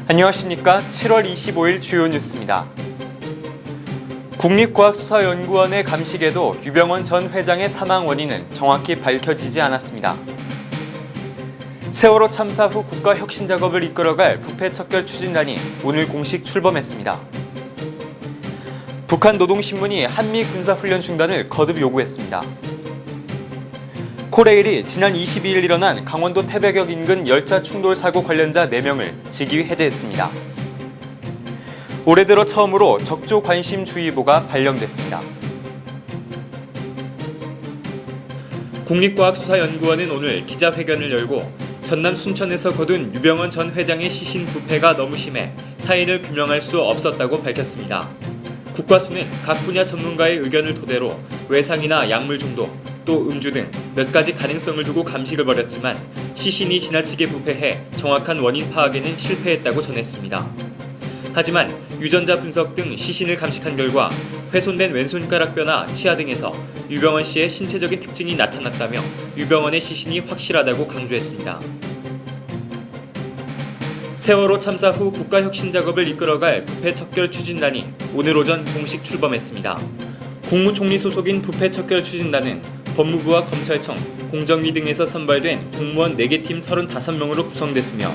안녕하십니까. 7월 25일 주요 뉴스입니다. 국립과학수사연구원의 감식에도 유병언 전 회장의 사망 원인은 정확히 밝혀지지 않았습니다. 세월호 참사 후 국가 혁신 작업을 이끌어갈 부패 척결 추진단이 오늘 공식 출범했습니다. 북한 노동신문이 한미 군사훈련 중단을 거듭 요구했습니다. 코레일이 지난 22일 일어난 강원도 태백역 인근 열차 충돌 사고 관련자 4명을 직위 해제했습니다. 올해 들어 처음으로 적조 관심주의보가 발령됐습니다. 국립과학수사연구원은 오늘 기자회견을 열고 전남 순천에서 거둔 유병언 전 회장의 시신 부패가 너무 심해 사인을 규명할 수 없었다고 밝혔습니다. 국과수는 각 분야 전문가의 의견을 토대로 외상이나 약물 중독, 또 음주 등 몇 가지 가능성을 두고 감식을 벌였지만 시신이 지나치게 부패해 정확한 원인 파악에는 실패했다고 전했습니다. 하지만 유전자 분석 등 시신을 감식한 결과 훼손된 왼손가락 뼈나 치아 등에서 유병언 씨의 신체적인 특징이 나타났다며 유병언의 시신이 확실하다고 강조했습니다. 세월호 참사 후 국가혁신 작업을 이끌어갈 부패 척결 추진단이 오늘 오전 공식 출범했습니다. 국무총리 소속인 부패 척결 추진단은 법무부와 검찰청, 공정위 등에서 선발된 공무원 4개 팀 35명으로 구성됐으며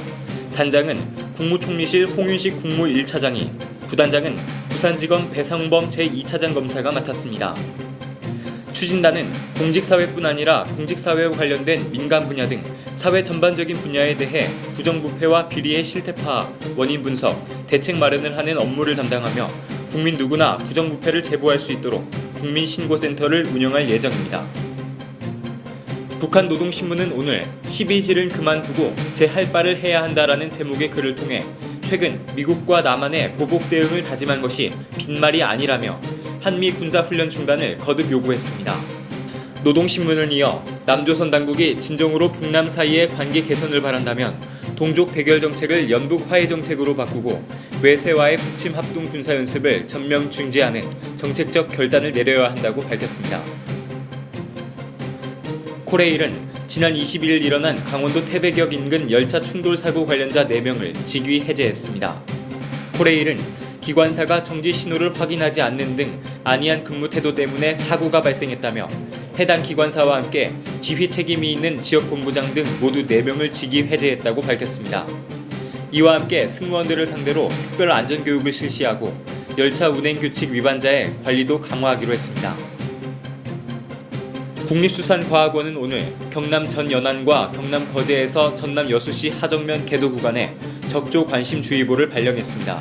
단장은 국무총리실 홍윤식 국무 1차장이, 부단장은 부산지검 배상범 제2차장 검사가 맡았습니다. 추진단은 공직사회뿐 아니라 공직사회와 관련된 민간 분야 등 사회 전반적인 분야에 대해 부정부패와 비리의 실태 파악, 원인 분석, 대책 마련을 하는 업무를 담당하며 국민 누구나 부정부패를 제보할 수 있도록 국민신고센터를 운영할 예정입니다. 북한 노동신문은 오늘 12지를 그만두고 제 할 바를 해야 한다라는 제목의 글을 통해 최근 미국과 남한의 보복 대응을 다짐한 것이 빈말이 아니라며 한미 군사훈련 중단을 거듭 요구했습니다. 노동신문을 이어 남조선 당국이 진정으로 북남 사이의 관계 개선을 바란다면 동족 대결 정책을 연북 화해 정책으로 바꾸고 외세와의 북침 합동 군사 연습을 전면 중지하는 정책적 결단을 내려야 한다고 밝혔습니다. 코레일은 지난 21일 일어난 강원도 태백역 인근 열차 충돌 사고 관련자 4명을 직위 해제했습니다. 코레일은 기관사가 정지 신호를 확인하지 않는 등 안이한 근무 태도 때문에 사고가 발생했다며 해당 기관사와 함께 지휘 책임이 있는 지역본부장 등 모두 4명을 직위 해제했다고 밝혔습니다. 이와 함께 승무원들을 상대로 특별 안전교육을 실시하고 열차 운행규칙 위반자의 관리도 강화하기로 했습니다. 국립수산과학원은 오늘 경남 전 연안과 경남 거제에서 전남 여수시 하정면 계도 구간에 적조 관심주의보를 발령했습니다.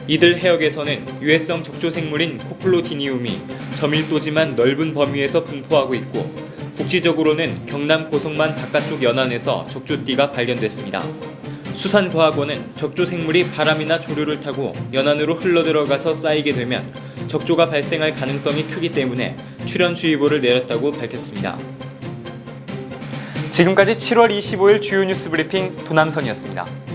이들 해역에서는 유해성 적조생물인 코플로디니움이 저밀도지만 넓은 범위에서 분포하고 있고 국지적으로는 경남 고성만 바깥쪽 연안에서 적조띠가 발견됐습니다. 수산과학원은 적조생물이 바람이나 조류를 타고 연안으로 흘러들어가서 쌓이게 되면 적조가 발생할 가능성이 크기 때문에 출현주의보를 내렸다고 밝혔습니다. 지금까지 7월 25일 주요 뉴스 브리핑 도남선이었습니다.